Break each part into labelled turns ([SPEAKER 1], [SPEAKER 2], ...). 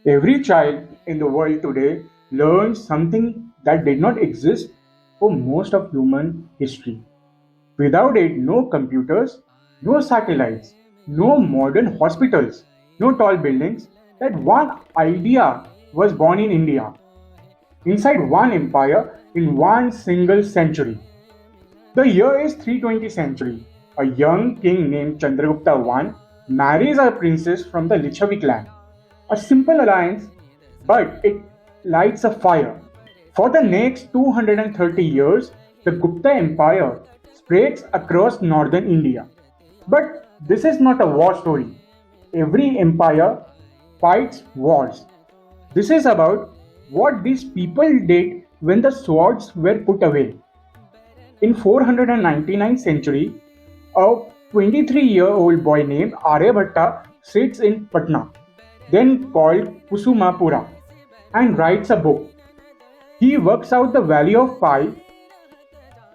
[SPEAKER 1] Every child in the world today learns something that did not exist for most of human history. Without it, no computers, no satellites, no modern hospitals, no tall buildings. That one idea was born in India, inside one empire, in one single century. The year is 320 century. A young king named Chandragupta I marries a princess from the Lichavi clan. A simple alliance, but it lights a fire. For the next 230 years, the Gupta Empire spreads across northern India. But this is not a war story. Every empire fights wars. This is about what these people did when the swords were put away. In 499 century, a 23-year-old boy named Aryabhatta sits in Patna, then called Kusumapura, and writes a book. He works out the value of pi,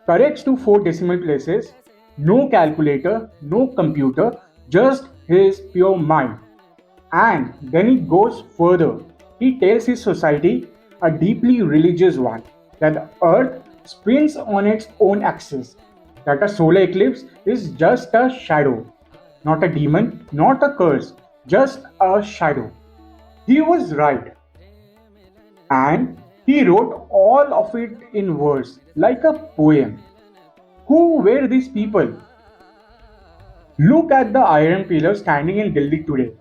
[SPEAKER 1] corrects to four decimal places, no calculator, no computer, just his pure mind. And then he goes further. He tells his society, a deeply religious one, that the earth spins on its own axis, that a solar eclipse is just a shadow, not a demon, not a curse, just a shadow. He was right, and he wrote all of it in verse, like a poem. Who were these people? Look at the iron pillar standing in Delhi today.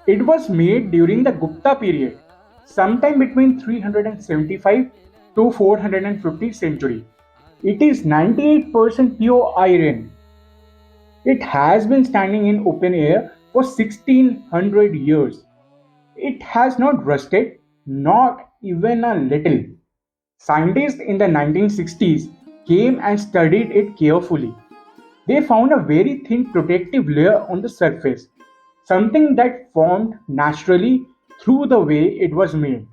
[SPEAKER 1] It was made during the Gupta period, sometime between 375 to 450 century. It is 98% pure iron. It has been standing in open air for 1600 years. It has not rusted, not even a little. Scientists in the 1960s came and studied it carefully. They found a very thin protective layer on the surface, something that formed naturally through the way it was made.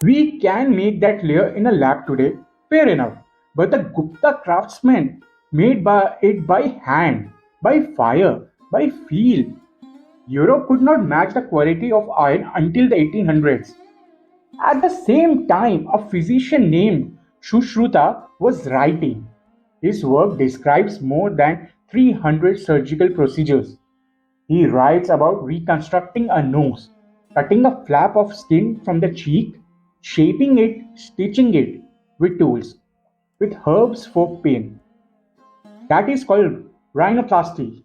[SPEAKER 1] We can make that layer in a lab today, fair enough. But the Gupta craftsmen made it by hand, by fire, by feel. Europe could not match the quality of iron until the 1800s. At the same time, a physician named Sushruta was writing. His work describes more than 300 surgical procedures. He writes about reconstructing a nose, cutting a flap of skin from the cheek, shaping it, stitching it with tools, with herbs for pain. That is called rhinoplasty,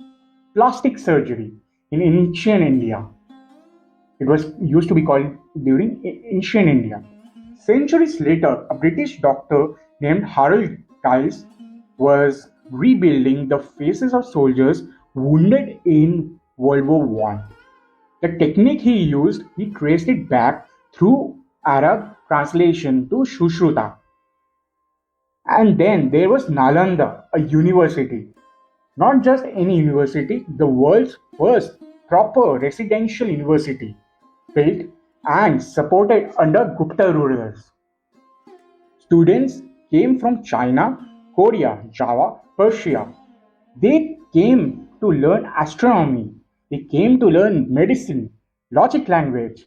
[SPEAKER 1] plastic surgery in ancient India. It was used to be called during ancient India. Centuries later, a British doctor named Harold Giles was rebuilding the faces of soldiers wounded in World War One. The technique he used, he traced it back through Arab translation to Shushruta. And then there was Nalanda, a university. Not just any university, the world's first proper residential university, built and supported under Gupta rulers. Students came from China, Korea, Java, Persia. They came to learn astronomy. They came to learn medicine, logic language.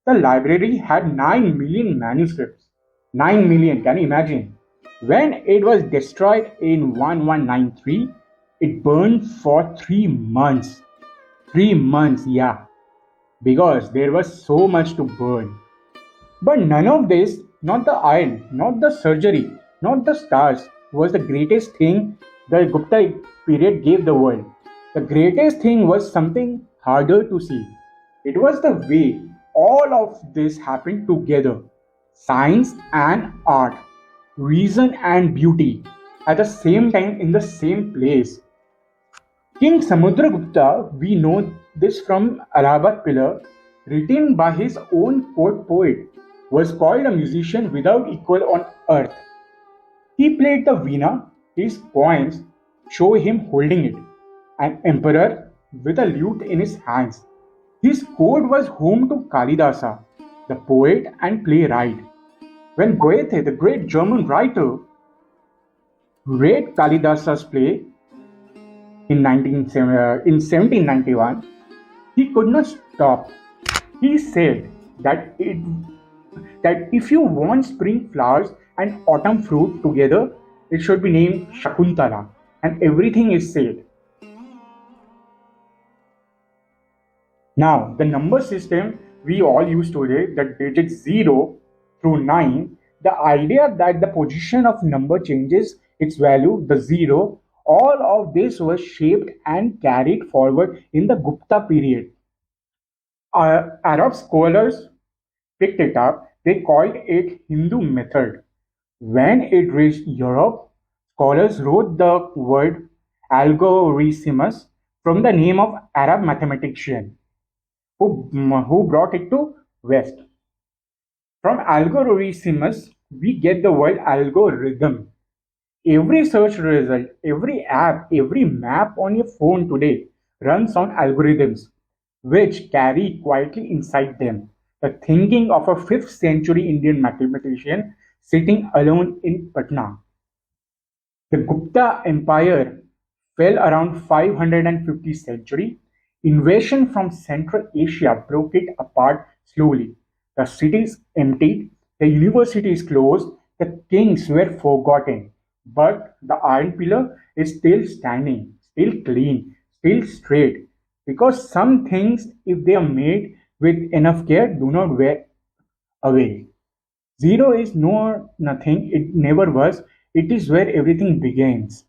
[SPEAKER 1] The library had 9 million manuscripts. 9 million, can you imagine? When it was destroyed in 1193, it burned for 3 months. 3 months, yeah, because there was so much to burn. But none of this, not the iron, not the surgery, not the stars, was the greatest thing the Gupta period gave the world. The greatest thing was something harder to see. It was the way all of this happened together, science and art, reason and beauty, at the same time in the same place. King Samudragupta, we know this from Allahabad Pillar, written by his own poet, was called a musician without equal on earth. He played the veena, his poems show him holding it, an emperor with a lute in his hands. His court was home to Kalidasa, the poet and playwright. When Goethe, the great German writer, read Kalidasa's play in 1791, he could not stop. He said that it that if you want spring flowers and autumn fruit together, it should be named Shakuntala, and everything is said. Now, the number system we all use today, the digits 0 through 9, the idea that the position of number changes its value, the 0, all of this was shaped and carried forward in the Gupta period. Arab scholars picked it up, they called it Hindu method. When it reached Europe, scholars wrote the word algorithmus from the name of Arab mathematician who brought it to West. From algorithms, we get the word algorithm. Every search result, every app, every map on your phone today runs on algorithms, which carry quietly inside them the thinking of a 5th century Indian mathematician sitting alone in Patna. The Gupta Empire fell around 550 century. Invasion from Central Asia broke it apart slowly. The cities emptied, the universities closed, the kings were forgotten. But the Iron Pillar is still standing, still clean, still straight. Because some things, if they are made with enough care, do not wear away. Zero is no nothing, it never was. It is where everything begins.